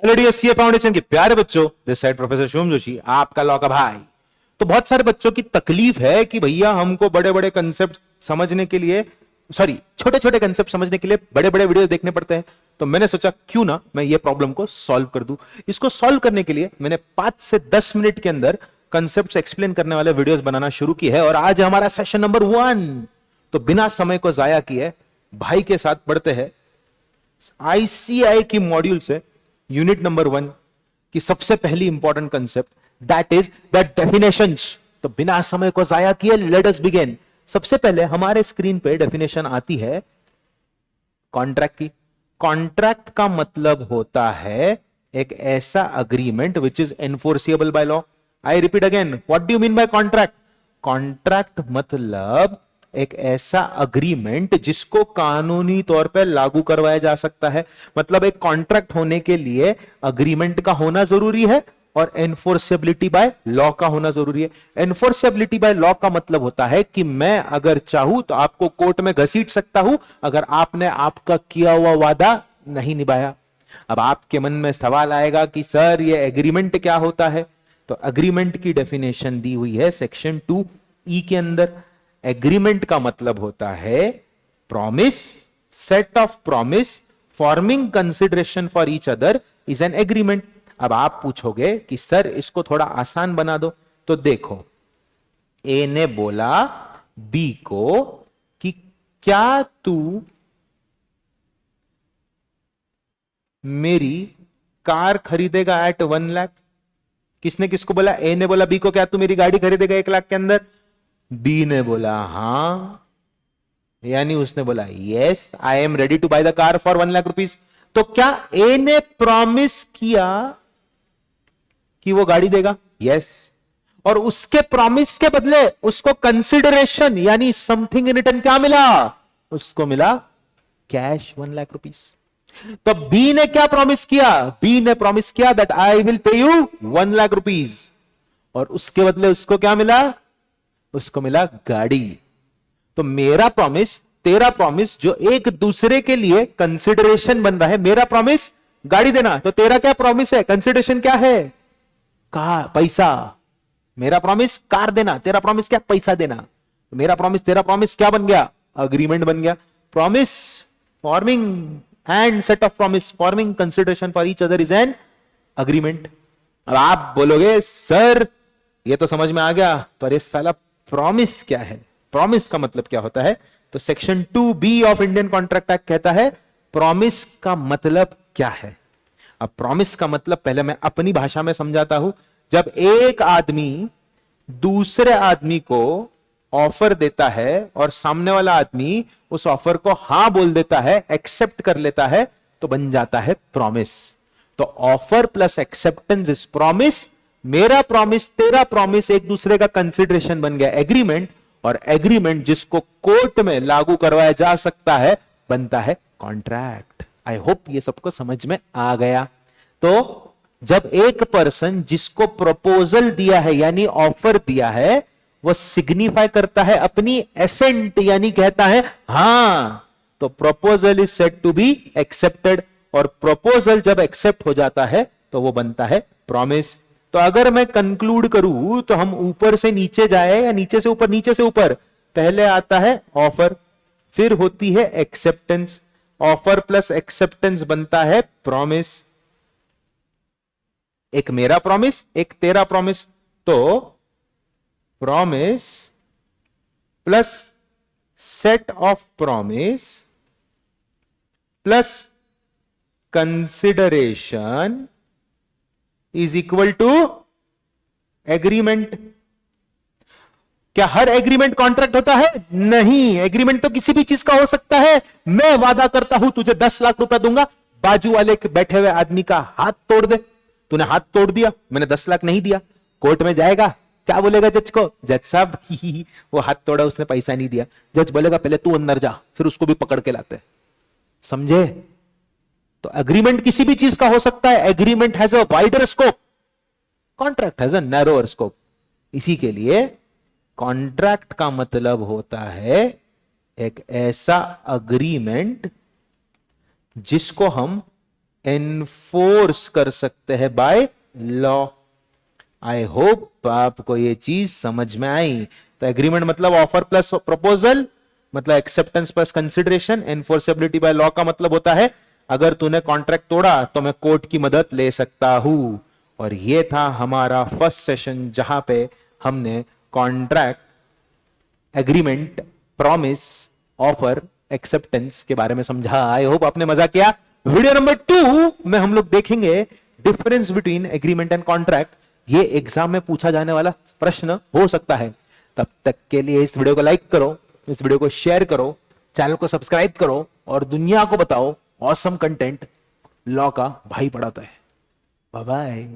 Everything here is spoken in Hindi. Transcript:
हेलो डीएससीए फाउंडेशन के प्यारे बच्चों, this side professor Shubham Joshi, आपका लॉ का भाई। तो बहुत सारे बच्चों की तकलीफ है कि भैया हमको बड़े बड़े कंसेप्ट समझने के लिए, सॉरी छोटे छोटे कंसेप्ट समझने के लिए बड़े बड़े वीडियो देखने पड़ते हैं। तो मैंने सोचा क्यों ना मैं ये प्रॉब्लम को सॉल्व कर दूं। इसको सॉल्व करने के लिए मैंने 5 से 10 मिनट के अंदर कंसेप्ट एक्सप्लेन करने वाले वीडियोस बनाना शुरू की है और आज हमारा सेशन नंबर 1। तो बिना समय को जाया किए भाई के साथ बढ़ते हैं आईसीआई की मॉड्यूल से यूनिट नंबर 1 की सबसे पहली important concept, that is the definitions. तो बिना समय को जाया किए लेट अस बिगिन। सबसे पहले हमारे स्क्रीन पे डेफिनेशन आती है कॉन्ट्रैक्ट की। कॉन्ट्रैक्ट का मतलब होता है एक ऐसा agreement which is enforceable by law. I repeat again, what do you mean by contract? Contract मतलब एक ऐसा अग्रीमेंट जिसको कानूनी तौर पर लागू करवाया जा सकता है। मतलब एक कॉन्ट्रैक्ट होने के लिए अग्रीमेंट का होना जरूरी है और एनफोर्सेबिलिटी बाय लॉ का होना जरूरी है। एनफोर्सेबिलिटी बाय लॉ का मतलब होता है कि मैं अगर चाहूं तो आपको कोर्ट में घसीट सकता हूं अगर आपने आपका किया हुआ वादा नहीं निभाया। अब आपके मन में सवाल आएगा कि सर ये एग्रीमेंट क्या होता है? तो एग्रीमेंट की डेफिनेशन दी हुई है सेक्शन 2E के अंदर। एग्रीमेंट का मतलब होता है promise, set of promise forming consideration for each other is an agreement. अब आप पूछोगे कि सर इसको थोड़ा आसान बना दो। तो देखो, ए ने बोला बी को कि क्या तू मेरी कार खरीदेगा एट 1 लाख। किसने किसको बोला? ए ने बोला बी को, क्या तू मेरी गाड़ी खरीदेगा 1 लाख के अंदर? बी ने बोला हां, यानी उसने बोला yes I am ready to buy the car for 1 lakh rupees. तो क्या ए ने प्रॉमिस किया कि वो गाड़ी देगा? यस। और उसके प्रॉमिस के बदले उसको कंसिडरेशन यानी समथिंग इन रिटर्न क्या मिला? उसको मिला कैश 1 लाख रुपीज। तो बी ने क्या प्रॉमिस किया? बी ने प्रॉमिस किया that I will pay you 1 lakh rupees और उसके बदले उसको क्या मिला? उसको मिला गाड़ी। तो मेरा प्रॉमिस, तेरा प्रॉमिस जो एक दूसरे के लिए कंसिडरेशन बन रहा है, मेरा प्रॉमिस गाड़ी देना, तो तेरा क्या प्रॉमिस है? कंसिडरेशन क्या है? कार, पैसा। मेरा प्रॉमिस कार देना, तेरा प्रॉमिस क्या? पैसा देना। मेरा प्रॉमिस तेरा प्रॉमिस क्या बन गया? अग्रीमेंट बन गया। Promise forming and set of promise forming consideration for each other is an agreement. अब आप बोलोगे सर ये तो समझ में आ गया, पर इस साला प्रॉमिस क्या है? प्रॉमिस का मतलब क्या होता है? तो section 2B of Indian contract act कहता है प्रॉमिस का मतलब क्या है। अब प्रॉमिस का मतलब पहले मैं अपनी भाषा में समझाता हूं। जब एक आदमी दूसरे आदमी को ऑफर देता है और सामने वाला आदमी उस ऑफर को हां बोल देता है, एक्सेप्ट कर लेता है, तो बन जाता है प्रॉमिस। तो offer plus acceptance is promise. मेरा प्रॉमिस तेरा प्रॉमिस एक दूसरे का कंसिडरेशन बन गया एग्रीमेंट, और एग्रीमेंट जिसको कोर्ट में लागू करवाया जा सकता है बनता है कॉन्ट्रैक्ट। आई होप ये सबको समझ में आ गया। तो जब एक पर्सन जिसको प्रपोजल दिया है यानी ऑफर दिया है, वो सिग्निफाई करता है अपनी एसेंट यानी कहता है हां, तो proposal is said to be accepted. और प्रपोजल जब एक्सेप्ट हो जाता है तो वो बनता है प्रॉमिस। तो अगर मैं कंक्लूड करूं तो हम ऊपर से नीचे जाए या नीचे से ऊपर? नीचे से ऊपर। पहले आता है ऑफर, फिर होती है एक्सेप्टेंस, ऑफर प्लस एक्सेप्टेंस बनता है प्रॉमिस। एक मेरा प्रॉमिस, एक तेरा प्रॉमिस। तो promise plus set of promise plus consideration is equal to agreement. क्या हर एग्रीमेंट कॉन्ट्रैक्ट होता है? नहीं, एग्रीमेंट तो किसी भी चीज का हो सकता है। मैं वादा करता हूं तुझे 10 लाख रुपया दूंगा, बाजू वाले के बैठे हुए आदमी का हाथ तोड़ दे। तूने हाथ तोड़ दिया, मैंने 10 लाख नहीं दिया। कोर्ट में जाएगा, क्या बोलेगा जज को? जज साहब वो हाथ तोड़ा, उसने पैसा नहीं दिया। जज बोलेगा पहले तू अंदर जा, फिर उसको भी पकड़ के लाते। समझे? तो एग्रीमेंट किसी भी चीज का हो सकता है। Agreement has a wider scope, contract has a narrower scope. इसी के लिए कॉन्ट्रैक्ट का मतलब होता है एक ऐसा अग्रीमेंट जिसको हम एनफोर्स कर सकते हैं बाय लॉ। आई होप आपको ये चीज समझ में आई। तो एग्रीमेंट मतलब ऑफर प्लस प्रपोजल, मतलब acceptance plus consideration. Enforceability by law का मतलब होता है अगर तूने कॉन्ट्रैक्ट तोड़ा तो मैं कोर्ट की मदद ले सकता हूं। और ये था हमारा फर्स्ट सेशन जहां पे हमने contract, agreement, promise, offer, acceptance के बारे में समझा। आई होप आपने मजा किया। वीडियो नंबर 2 में हम लोग देखेंगे difference between agreement and contract. ये एग्जाम में पूछा जाने वाला प्रश्न हो सकता है। तब तक के लिए इस वीडियो को लाइक करो, इस वीडियो को शेयर करो, चैनल को सब्सक्राइब करो और दुनिया को बताओ ऑसम कंटेंट लॉ का भाई पढ़ाता है। Bye bye.